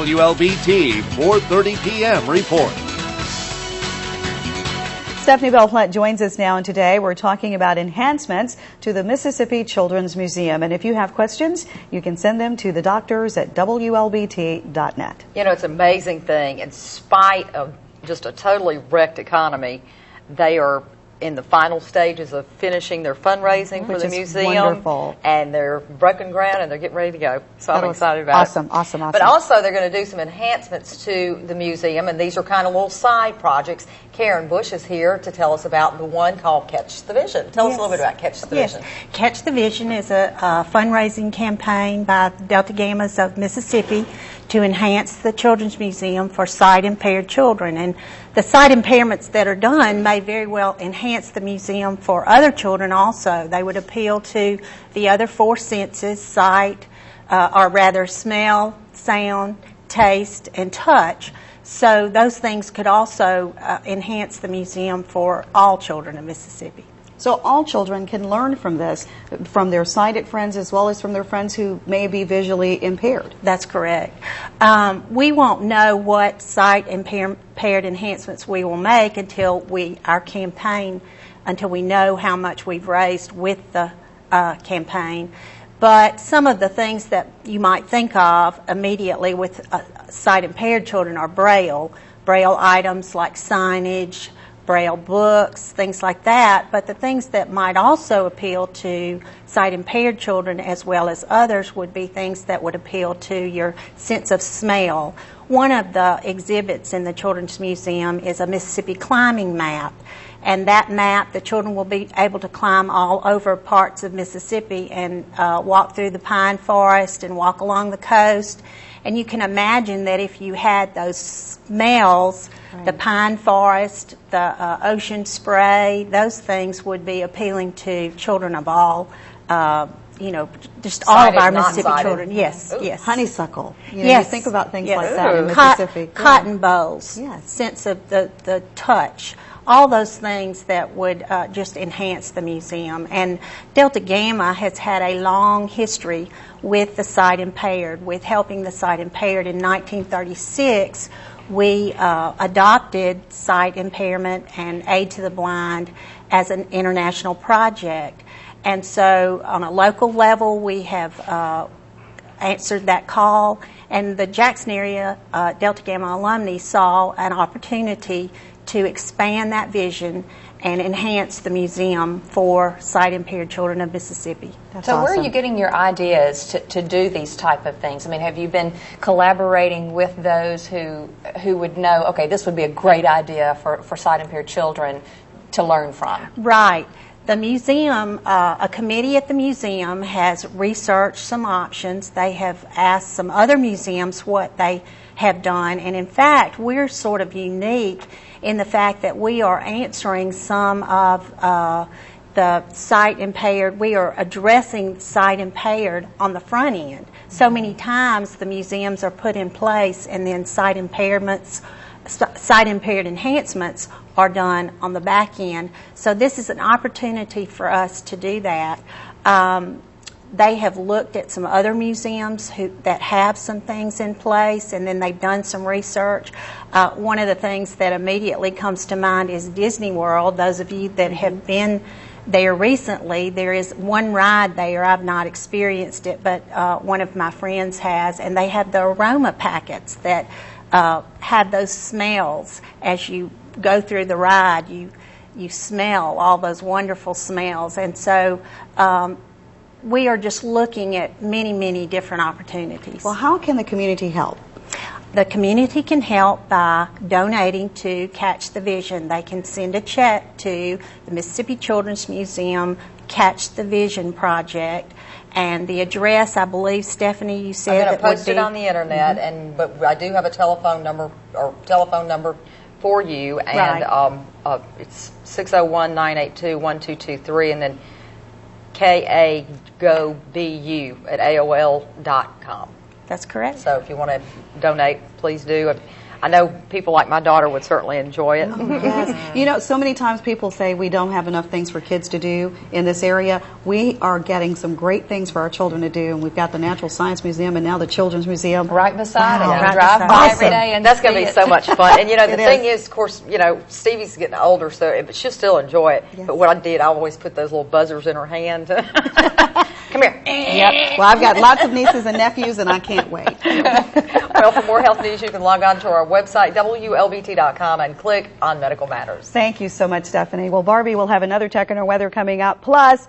WLBT 4:30 p.m. report. Stephanie Bell joins us now, and today we're talking about enhancements to the Mississippi Children's Museum. And if you have questions, you can send them to the doctors at WLBT.net. You know, it's an amazing thing. In spite of just a totally wrecked economy, they are in the final stages of finishing their fundraising for the museum. Wonderful. And they're broken ground and they're getting ready to go. So I'm excited about it. Awesome. But also they're going to do some enhancements to the museum, and these are kind of little side projects. Karen Bush is here to tell us about the one called Catch the Vision. Tell us a little bit about Catch the Vision. Catch the Vision is a fundraising campaign by Delta Gammas of Mississippi to enhance the Children's Museum for sight-impaired children. And the sight impairments that are done may very well enhance the museum for other children also. They would appeal to the other four senses: sight, or rather smell, sound, taste, and touch. So those things could also enhance the museum for all children of Mississippi. So all children can learn from this, from their sighted friends as well as from their friends who may be visually impaired. That's correct. We won't know what sight impaired enhancements we will make until we know how much we've raised with the campaign. But some of the things that you might think of immediately with sight impaired children are Braille items like signage, Braille books, things like that. But the things that might also appeal to sight-impaired children as well as others would be things that would appeal to your sense of smell. One of the exhibits in the Children's Museum is a Mississippi climbing map. And that map, the children will be able to climb all over parts of Mississippi and walk through the pine forest and walk along the coast. And you can imagine that if you had those smells, right, the pine forest, the ocean spray, those things would be appealing to children of all, just all of our Mississippi children. Yes, yes. Honeysuckle. Yes. You think about things like that in Mississippi. Cotton bowls. Yes. Sense of the touch. All those things that would just enhance the museum. And Delta Gamma has had a long history with the sight impaired, with helping the sight impaired. In 1936, we adopted sight impairment and aid to the blind as an international project. And so on a local level, we have answered that call. And the Jackson area Delta Gamma alumni saw an opportunity to expand that vision and enhance the museum for sight-impaired children of Mississippi. That's so awesome. Where are you getting your ideas to do these type of things? I mean, have you been collaborating with those who would know, okay, this would be a great idea for sight-impaired children to learn from? Right. The museum, a committee at the museum has researched some options. They have asked some other museums what they have done. And in fact, we're sort of unique in the fact that we are answering some of the sight impaired. We are addressing sight impaired on the front end. So many times the museums are put in place and then sight impaired enhancements are done on the back end. So this is an opportunity for us to do that. They have looked at some other museums that have some things in place, and then they've done some research. One of the things that immediately comes to mind is Disney World. Those of you that have been there recently, there is one ride there. I've not experienced it, but one of my friends has, and they have the aroma packets that have those smells. As you go through the ride, you smell all those wonderful smells. And so we are just looking at many, many different opportunities. Well, how can the community help? The community can help by donating to Catch the Vision. They can send a check to the Mississippi Children's Museum Catch the Vision Project. And the address, I believe, Stephanie, you said I'm going to post it on the internet, but I do have a telephone number for you, and right. It's 601-982-1223, and then kagobu@aol.com. That's correct. So if you want to donate, please do. I know people like my daughter would certainly enjoy it. Yes. You know, so many times people say we don't have enough things for kids to do in this area. We are getting some great things for our children to do, and we've got the Natural Science Museum and now the Children's Museum. Right beside it. Right You drive beside by it. every day and That's going to see be it. so much fun. And, you know, the It thing is. is, of course, you know, Stevie's getting older, but she'll still enjoy it. Yes. But what I did, I always put those little buzzers in her hand. Come here. Yep. Well, I've got lots of nieces and nephews, and I can't wait. Well, for more health news, you can log on to our website, WLBT.com, and click on Medical Matters. Thank you so much, Stephanie. Well, Barbie will have another Tech and Weather coming up. Plus,